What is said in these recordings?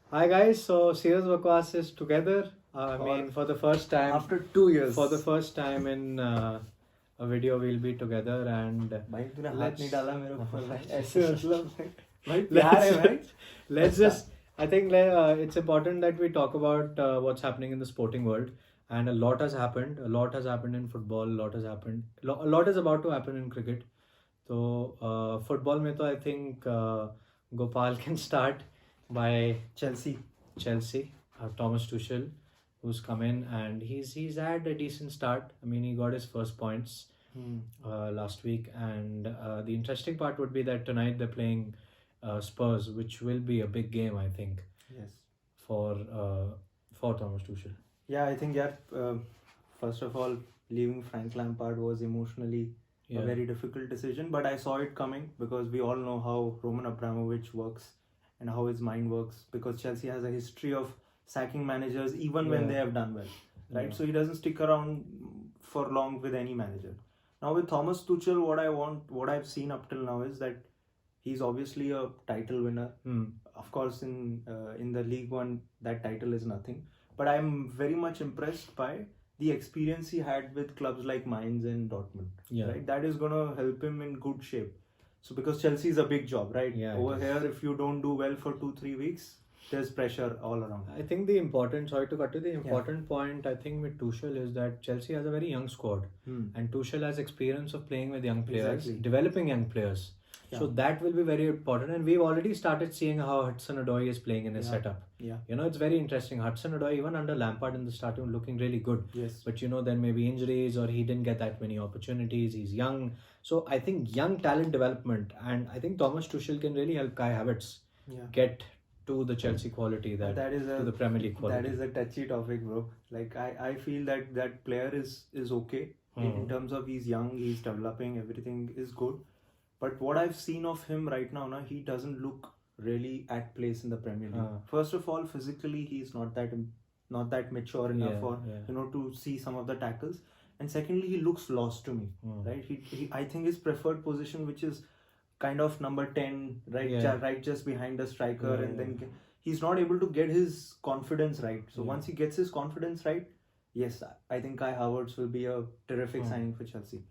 Hi guys, so Sears Bakwaas is together. For the first time. After 2 years. For the first time in a video, we'll be together and भाई तूने हाथ let's नहीं डाला मेरे ऊपर भाई ऐसे मतलब भाई प्यार है भाई let's just. I think it's important that we talk about what's happening in the sporting world, and a lot has happened. A lot has happened in football. A lot has happened. A lot is about to happen in cricket. So football में तो I think Gopal can start by Chelsea, Thomas Tuchel, who's come in and he's had a decent start. I mean, he got his first points last week, and the interesting part would be that tonight they're playing Spurs, which will be a big game, I think. Yes. For Thomas Tuchel. Yeah, I think first of all, leaving Frank Lampard was emotionally a very difficult decision, but I saw it coming because we all know how Roman Abramovich works and how his mind works, because Chelsea has a history of sacking managers even when they have done well, right? So he doesn't stick around for long with any manager. Now with Thomas Tuchel, what I've seen up till now is that he's obviously a title winner. Of course, in the League One, that title is nothing. But I'm very much impressed by the experience he had with clubs like Mainz and Dortmund. Right, that is gonna help him in good shape. So because Chelsea is a big job, right? Over here, if you don't do well for 2-3 weeks, there's pressure all around. I think the important point I think with Tuchel is that Chelsea has a very young squad, and Tuchel has experience of playing with young players, developing young players. So that will be very important, and we've already started seeing how Hudson-Odoi is playing in his setup. It's very interesting. Hudson-Odoi, even under Lampard in the starting, looking really good. Yes. But there may be injuries, or he didn't get that many opportunities. He's young, so I think young talent development, and I think Thomas Tuchel can really help Kai Havertz get to the Chelsea quality to the Premier League quality. That is a touchy topic, bro. Like I feel that player is okay in terms of he's young, he's developing, everything is good. But what I've seen of him right now, he doesn't look really at place in the Premier League. First of all, physically he's not that mature enough for to see some of the tackles. And secondly, he looks lost to me. Right? He I think his preferred position, which is kind of number 10, right just behind the striker, and then he's not able to get his confidence right. So once he gets his confidence right, yes, I think Kai Havertz will be a terrific signing for Chelsea.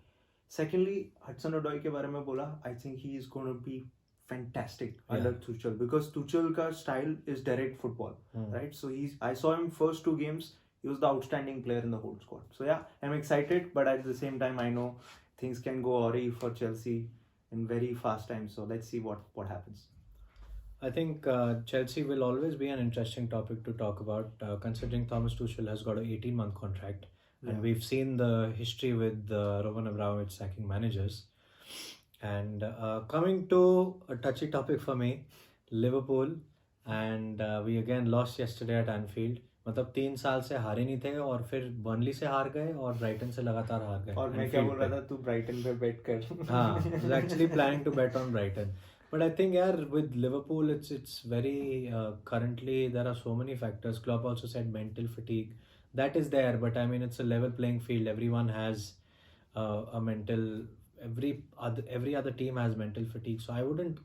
Secondly, Hudson-Odoi के बारे में बोला, I think he is going to be fantastic under Tuchel, because Tuchel ka style is direct football, right? So I saw him first 2 games, he was the outstanding player in the whole squad. So yeah, I'm excited, but at the same time I know things can go awry for Chelsea in very fast time. So let's see what happens. I think Chelsea will always be an interesting topic to talk about, considering Thomas Tuchel has got an 18-month contract. And we've seen the history with Roman Abramovich sacking managers. And coming to a touchy topic for me, Liverpool, and we again lost yesterday at Anfield. मतलब 3 साल से हारे नहीं थे, और फिर Burnley से हार गए और ब्राइटन से लगातार हार गए. और मैं क्या बोल रहा था, तू ब्राइटन पे बेट कर. हाँ, I was actually planning to bet on Brighton. But I think with Liverpool, it's very currently there are so many factors. Klopp also said mental fatigue. That is there, but I mean it's a level playing field. Everyone has a mental. Every other team has mental fatigue. So I wouldn't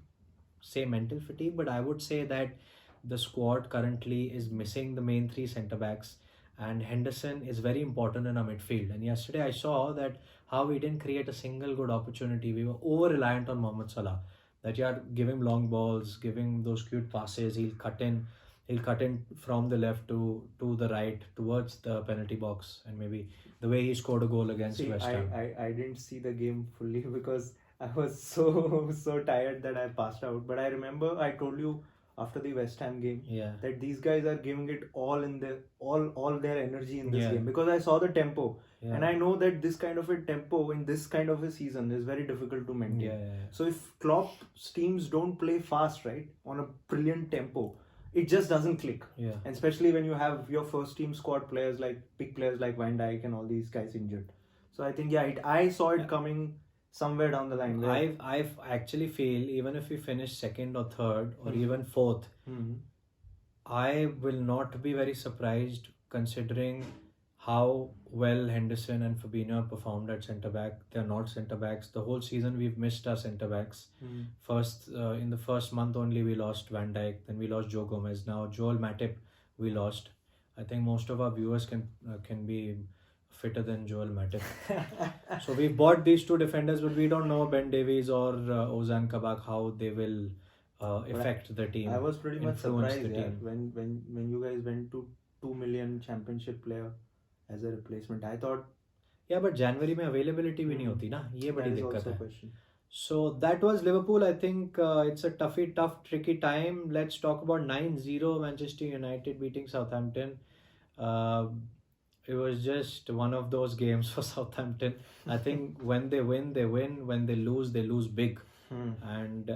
say mental fatigue, but I would say that the squad currently is missing the main 3 centre backs, and Henderson is very important in our midfield. And yesterday I saw that how we didn't create a single good opportunity. We were over reliant on Mohamed Salah. That give him long balls, giving those cute passes. He'll cut in from the left to the right towards the penalty box, and maybe the way he scored a goal against West Ham. I didn't see the game fully because I was so tired that I passed out. But I remember I told you after the West Ham game that these guys are giving it all in all their energy in this game, because I saw the tempo. And I know that this kind of a tempo in this kind of a season is very difficult to maintain. So if Klopp's teams don't play fast, right, on a brilliant tempo, it just doesn't click. And especially when you have your first team squad players, like big players like Van Dijk and all these guys injured. So I think I saw it coming somewhere down the line. I actually feel even if we finish second or third or even fourth, I will not be very surprised considering how well Henderson and Fabinho have performed at centre back. They're not centre backs. The whole season we've missed our centre backs. First, in the first month only, we lost Van Dijk. Then we lost Joe Gomez. Now Joel Matip, we lost. I think most of our viewers can be fitter than Joel Matip. So we've bought these two defenders, but we don't know Ben Davies or Ozan Kabak how they will affect the team. I was pretty much influence surprised the team. when you guys went to 2 million championship player as a replacement. I thought Yeah, but January में availability भी नहीं होती ना, ये that बड़ी is दिक्कत also a है. question. So that was Liverpool. I think it's a tough, tricky time. Let's talk about 9-0 Manchester United beating Southampton. Uh, it was just one of those games for Southampton. I think when they win, they win. When they lose big. And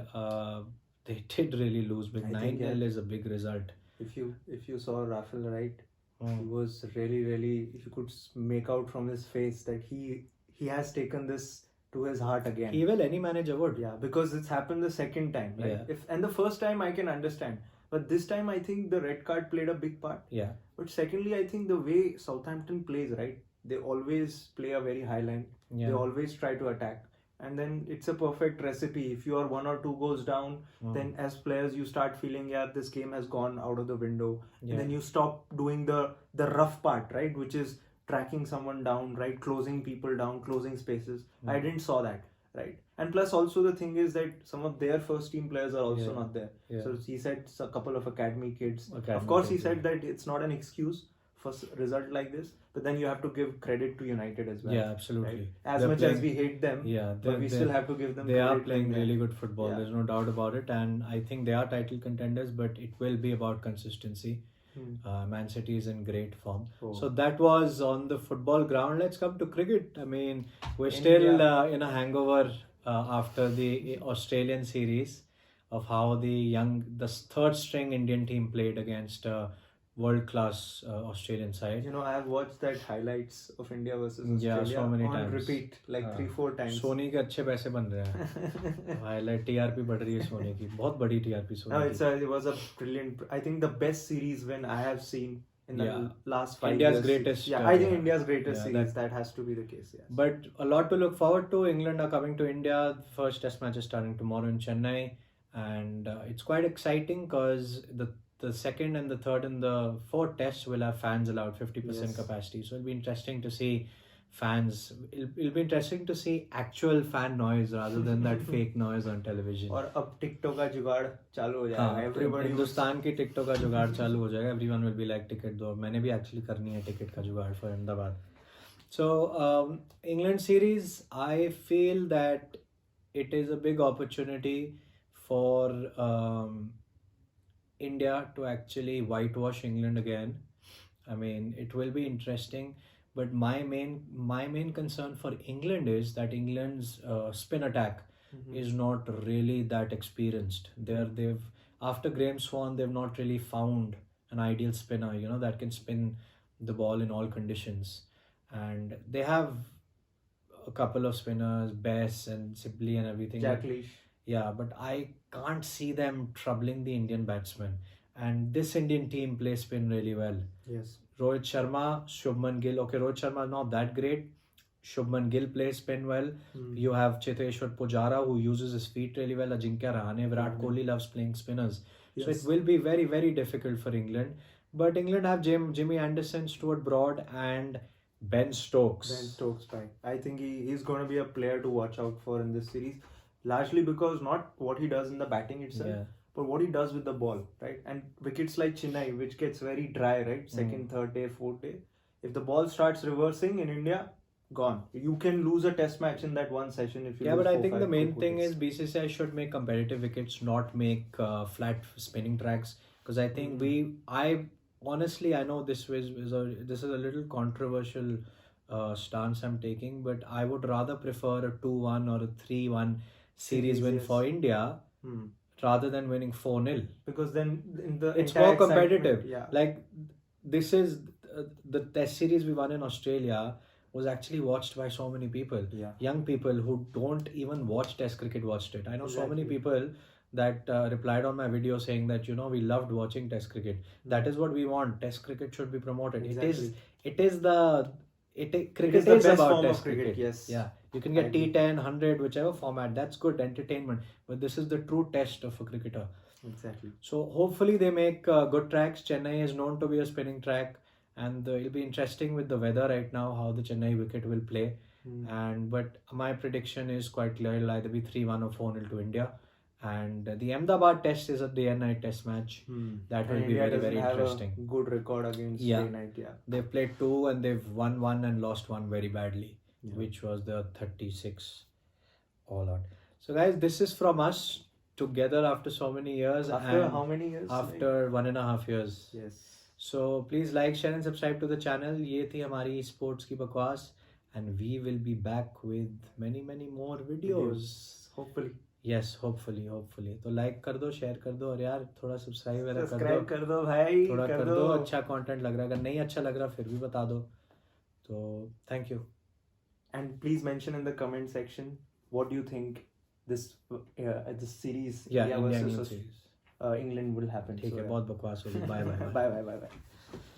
they did really lose big. 9-0 is a big result. If you saw Rafael Wright, he was really, if you could make out from his face that he has taken this to his heart again. He will, any manager would. Yeah, because it's happened the second time, right? Yeah. And the first time I can understand, but this time I think the red card played a big part. Yeah. But secondly, I think the way Southampton plays, right? They always play a very high line. Yeah. They always try to attack. And then it's a perfect recipe. If you are 1 or 2 goals down, then as players you start feeling, yeah, this game has gone out of the window. Yeah. And then you stop doing the rough part, right? Which is tracking someone down, right? Closing people down, closing spaces. I didn't saw that, right? And plus also the thing is that some of their first team players are also not there. Yeah. So he said a couple of academy kids. Academy of course, he kids, said that it's not an excuse for result like this, but then you have to give credit to United as well. Yeah, absolutely. Right? As They're much playing, as we hate them, but we still have to give them they credit. are playing really good football. Yeah. There's no doubt about it. And I think they are title contenders, but it will be about consistency. Man City is in great form. So that was on the football ground. Let's come to cricket. I mean, we're still in a hangover after the Australian series of how the third string Indian team played against world-class Australian side. You know, I have watched that highlights of India versus Australia so many on times. repeat, like 3-4 times. Soni के अच्छे पैसे बन रहे हैं. Highlight TRP बढ़ रही है सोनी की, बहुत बड़ी टीआरपी सोनी की. It was a brilliant. I think the best series when I have seen in the last 5 India's years. greatest. Yeah, I think India's greatest series. That has to be the case. Yes. But a lot to look forward to. England are coming to India. The first Test match is starting tomorrow in Chennai, and it's quite exciting because the second and the third and the fourth tests will have fans allowed, 50% capacity. So it'll be interesting to see fans. It'll be interesting to see actual fan noise rather than that fake noise on television. और अब TikTok का जुगाड़ चालू हो जाएगा. Everybody. Hindustan की टिकटों का जुगाड़ चालू हो जाएगा. Everyone will be like ticket दो. मैंने भी actually करनी है टिकट का जुगाड़ for Ahmedabad. So England series, I feel that it is a big opportunity for India to actually whitewash England again. I mean, it will be interesting, but my main concern for England is that England's spin attack is not really that experienced. They've after Graham Swan, they've not really found an ideal spinner, that can spin the ball in all conditions. And they have a couple of spinners, Bess and Sibley and everything. Jack Leach. Yeah, but I can't see them troubling the Indian batsmen. And this Indian team plays spin really well. Yes. Rohit Sharma, Shubman Gill. Okay, Rohit Sharma is not that great. Shubman Gill plays spin well. You have Cheteshwar Pujara who uses his feet really well. Ajinkya Rahane, Virat Kohli loves playing spinners. So it will be very, very difficult for England. But England have Jimmy Anderson, Stuart Broad and Ben Stokes. Ben Stokes, right. I think he's going to be a player to watch out for in this series. Largely because not what he does in the batting itself, but what he does with the ball, right? And wickets like Chennai, which gets very dry, right? Second, third day, fourth day. If the ball starts reversing in India, gone. You can lose a test match in that one session if you lose but I 4, think 5 the main thing wickets. is BCCI should make competitive wickets, not make flat spinning tracks. Because I think I know this is a little controversial stance I'm taking, but I would rather prefer a 2-1 or a 3-1 series win for India rather than winning 4-0. Because then it's more competitive. Yeah. Like this is the test series we won in Australia was actually watched by so many people. Yeah. Young people who don't even watch test cricket watched it. I know so many people that replied on my video saying that we loved watching Test cricket. That is what we want. Test cricket should be promoted. Exactly. It is the cricket is the best about form of Test cricket, yes. Yeah, you can I get agree. T10, 100, whichever format. That's good entertainment. But this is the true test of a cricketer. Exactly. So hopefully they make good tracks. Chennai is known to be a spinning track, and it'll be interesting with the weather right now how the Chennai wicket will play. But my prediction is quite clear. It'll either be 3-1 or 4-0 to India. And the Ahmedabad test is a day and night test match. That will And be India very, doesn't very have interesting. a good record against Yeah. day night. Yeah. They've played 2 and they've won 1 and lost 1 very badly, Yeah. which was the 36 all out. So guys, this is from us together after so many years. After and how many years? After 1.5 years. Yes. So please like, share and subscribe to the channel. ये थी हमारी sports की बकवास, and we will be back with many more videos. Hopefully. Yes, hopefully. तो like कर दो, share कर दो, और यार थोड़ा subscribe कर दो भाई, थोड़ा कर कर दो. दो. अच्छा content लग रहा है, अगर नहीं अच्छा लग रहा फिर भी बता दो. तो thank you. And please mention in the comment section what do you think this series Yeah, India versus series. England will happen. ठीक है, बहुत बकवास होगी. Bye. Bye.